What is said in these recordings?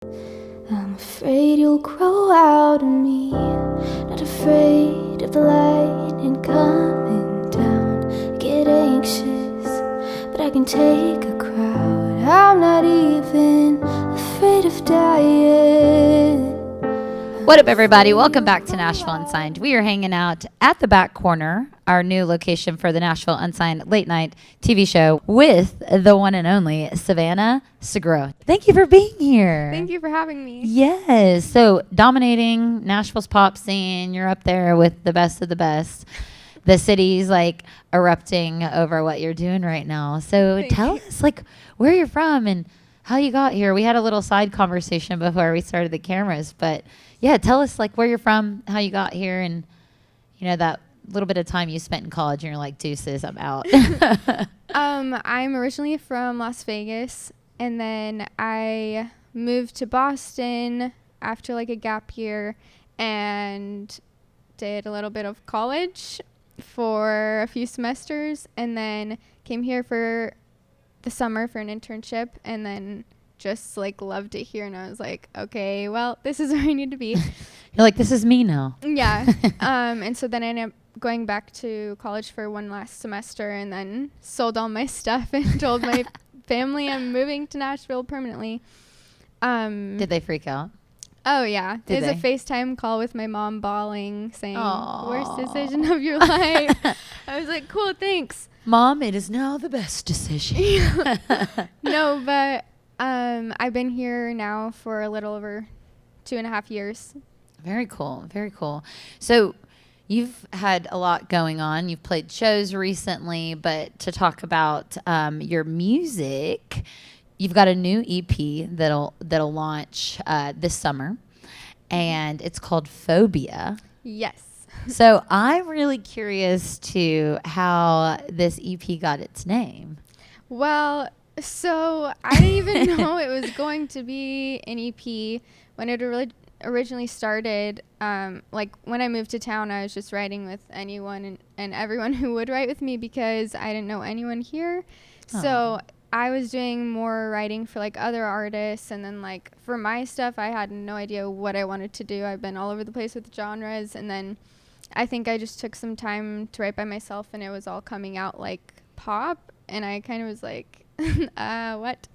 I'm afraid you'll grow out of me, not afraid of the lightning coming down. Get anxious, but I can take a crowd. I'm not even afraid of dying. What up, everybody? Welcome back to Nashville Unsigned. We are hanging out at the back corner, our new location for the Nashville Unsigned late night TV show with the one and only Savannah Sgro. Thank you for being here. Thank you for having me. Yes. So dominating Nashville's pop scene. You're up there with the best of the best. The city's like erupting over what you're doing right now. So tell us like where you're from and how you got here. We had a little side conversation before we started the cameras, but yeah, tell us like where you're from, how you got here, and you know that little bit of time you spent in college and you're like, deuces, I'm out. I'm originally from Las Vegas, and then I moved to Boston after like a gap year and did a little bit of college for a few semesters, and then came here for the summer for an internship, and then just like loved it here. And I was like, okay, well, this is where I need to be. You're like, this is me now. Yeah. And so then I ended up going back to college for one last semester, and then sold all my stuff and told my family I'm moving to Nashville permanently. Did they freak out? Oh, yeah. Did There's a they? FaceTime call with my mom bawling, saying, Aww. worst decision of your life. I was like, cool, thanks. Mom, it is now the best decision. No, but I've been here now for a little over 2.5 years. Very cool. Very cool. So you've had a lot going on. You've played shows recently, but to talk about your music, you've got a new EP that'll launch this summer, and it's called Phobia. Yes. So I'm really curious to how this EP got its name. Well, so I didn't even know it was going to be an EP when it originally started. Like when I moved to town, I was just writing with anyone and everyone who would write with me because I didn't know anyone here. Aww. So I was doing more writing for like other artists, and then like for my stuff, I had no idea what I wanted to do. I've been all over the place with genres, and then I think I just took some time to write by myself, and it was all coming out like pop, and I kind of was like, what?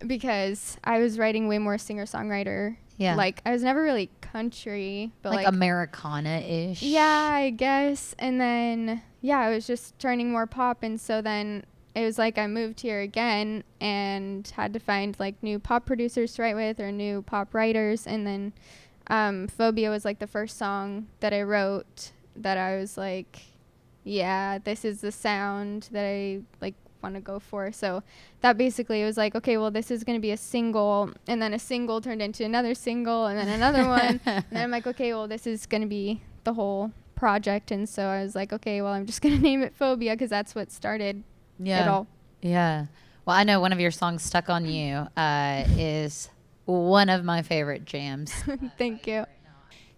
Because I was writing way more singer-songwriter. Yeah. Like, I was never really country, but like Americana-ish. Yeah, I guess. And then, yeah, I was just turning more pop, and so then it was like I moved here again and had to find like new pop producers to write with or new pop writers, and then Phobia was like the first song that I wrote that I was like, yeah, this is the sound that I like want to go for. So that basically was like, okay, well, this is going to be a single, and then a single turned into another single, and then another one, and then I'm like, okay, well, this is going to be the whole project. And so I was like, okay, well, I'm just going to name it Phobia because that's what started it all. Yeah. Well, I know one of your songs, Stuck on You, is one of my favorite jams. Thank you.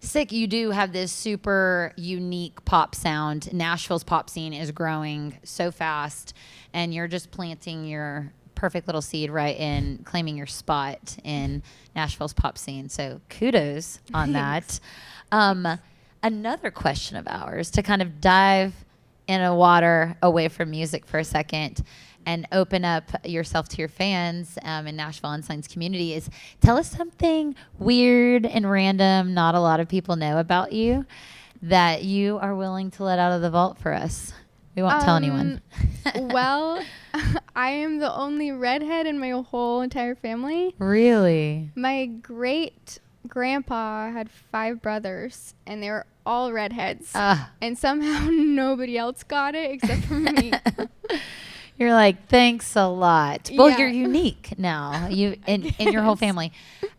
Sick, you do have this super unique pop sound. Nashville's pop scene is growing so fast, and you're just planting your perfect little seed right in, claiming your spot in Nashville's pop scene. So kudos on that. Another question of ours to kind of dive in a water away from music for a second and open up yourself to your fans in Nashville Unsigned's community is tell us something weird and random not a lot of people know about you that you are willing to let out of the vault for us. We won't tell anyone. Well, I am the only redhead in my whole entire family. Really? My great grandpa had 5 brothers, and they were all redheads. And somehow nobody else got it except for me. You're like, thanks a lot. Well, Yeah. you're unique now. You in your whole family.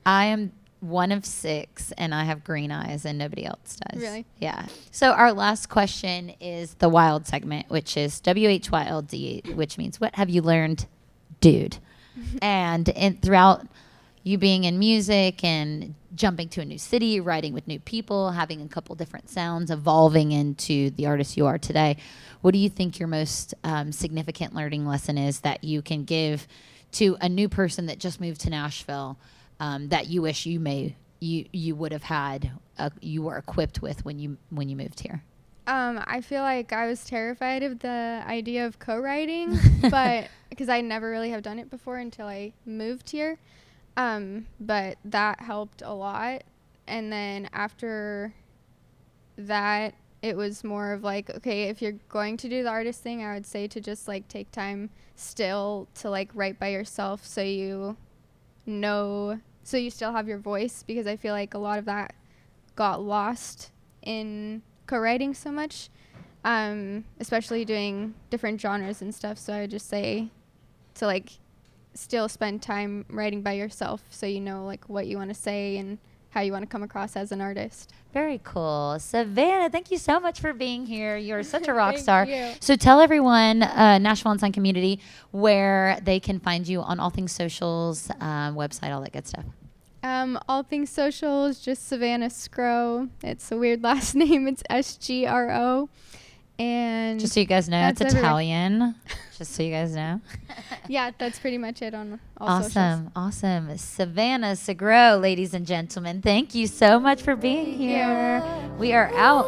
I am one of 6, and I have green eyes, and nobody else does. Really? Yeah. So our last question is the wild segment, which is WHYLD, which means what have you learned, dude? And throughout you being in music and jumping to a new city, writing with new people, having a couple different sounds, evolving into the artist you are today, what do you think your most significant learning lesson is that you can give to a new person that just moved to Nashville that you wish you would have had, you were equipped with when you moved here? I feel like I was terrified of the idea of co-writing, but because I never really have done it before until I moved here. But that helped a lot. And then after that, it was more of like, okay, if you're going to do the artist thing, I would say to just like take time still to like write by yourself, so you still have your voice, because I feel like a lot of that got lost in co-writing so much, especially doing different genres and stuff. So I would just say to like still spend time writing by yourself, so you know like what you want to say and how you want to come across as an artist. Very cool. Savannah, thank you so much for being here. You're such a rock star. You. So tell everyone, Nashville Unsigned community, where they can find you on all things socials, website, all that good stuff. All things socials, just Savannah Sgro. It's a weird last name. It's Sgro. And just so you guys know, it's Italian. Just so you guys know. Yeah, that's pretty much it on all socials. Awesome. Savannah Sgro, ladies and gentlemen, thank you so much for being here. We are out.